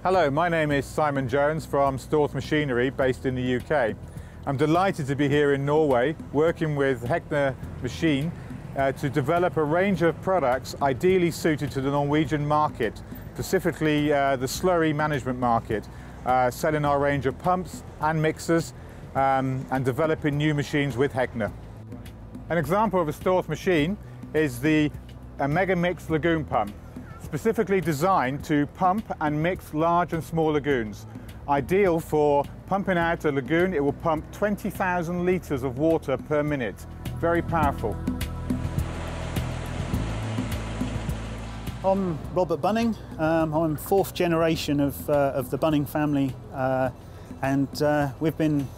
Hello, my name is Simon Jones from Storth Machinery based in the UK. I'm delighted to be here in Norway working with Hegna Machine to develop a range of products ideally suited to the Norwegian market, specifically the slurry management market, selling our range of pumps and mixers and developing new machines with Hegna. An example of a Storth machine is the Megamix Lagoon pump, specifically designed to pump and mix large and small lagoons. Ideal for pumping out a lagoon, it will pump 20,000 litres of water per minute. Very powerful. I'm Robert Bunning. I'm fourth generation of the Bunning family, and we've been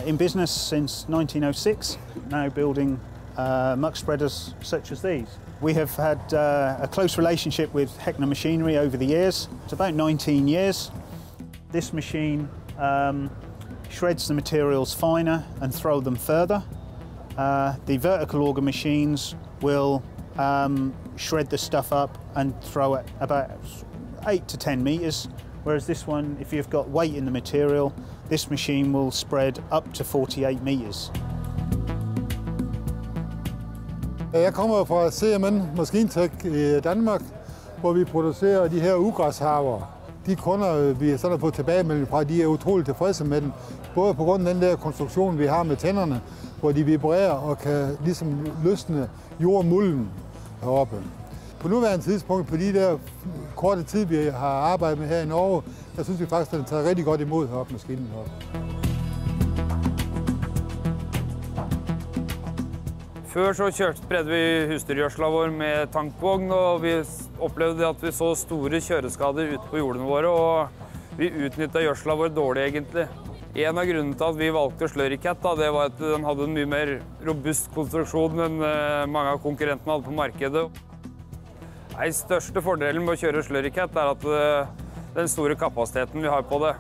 in business since 1906, now building muck spreaders such as these. We have had a close relationship with Hegna Machinery over the years. It's about 19 years. This machine shreds the materials finer and throw them further. The vertical auger machines will shred the stuff up and throw it about 8 to 10 metres, whereas this one, if you've got weight in the material, this machine will spread up to 48 metres. Jeg kommer fra CMN Maskintech i Danmark, hvor vi producerer de her ugræsharver. De kunder, vi sådan har fået tilbagemelding fra, de er utroligt tilfredse med den. Både på grund af den der konstruktion, vi har med tænderne, hvor de vibrerer og kan ligesom løsne jordmulden heroppe. På nuværende tidspunkt, på de der korte tid, vi har arbejdet med her i Norge, der synes vi faktisk, at den tager rigtig godt imod heroppe, maskinen heroppe. Før så spredde vi husdyrgjødsla vår med tankvogn, og vi opplevde at vi så store kjøreskader ute på jordene våre, og vi utnyttet gjødsla vår dårlig egentlig. En av grunnene til at vi valgte Slurrycat, det var at den hadde en mye mer robust konstruksjon enn mange av konkurrentene hadde på markedet. Den største fordelen med å kjøre Slurrycat er at den store kapasiteten vi har på det.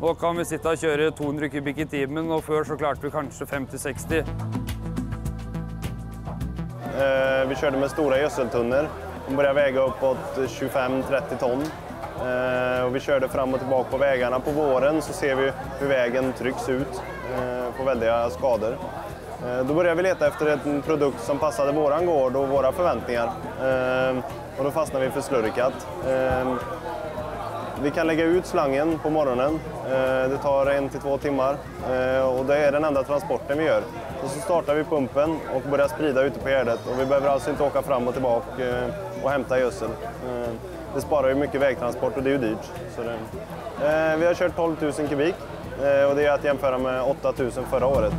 Nå kan vi sitte og kjøre 200 kubikk i timen, og før så klarte vi kanskje 50-60. Vi körde med stora gödseltunnor. De började väga uppåt 25-30 ton. Och vi körde fram och tillbaka på vägarna. På våren så ser vi hur vägen trycks ut på väldiga skador. Då började vi leta efter en produkt som passade våran gård och våra förväntningar. Och då fastnade vi för Slurrycat. Vi kan lägga ut slangen på morgonen. Det tar 1 till 2 timmar och det är den enda transporten vi gör. Och så startar vi pumpen och börjar sprida ute på gärdet. Och vi behöver alltså inte åka fram och tillbaka och hämta gödsel. Det sparar ju mycket vägtransport och det är ju dyrt. Så vi har kört 12 000 kubik och det är att jämföra med 8 000 förra året.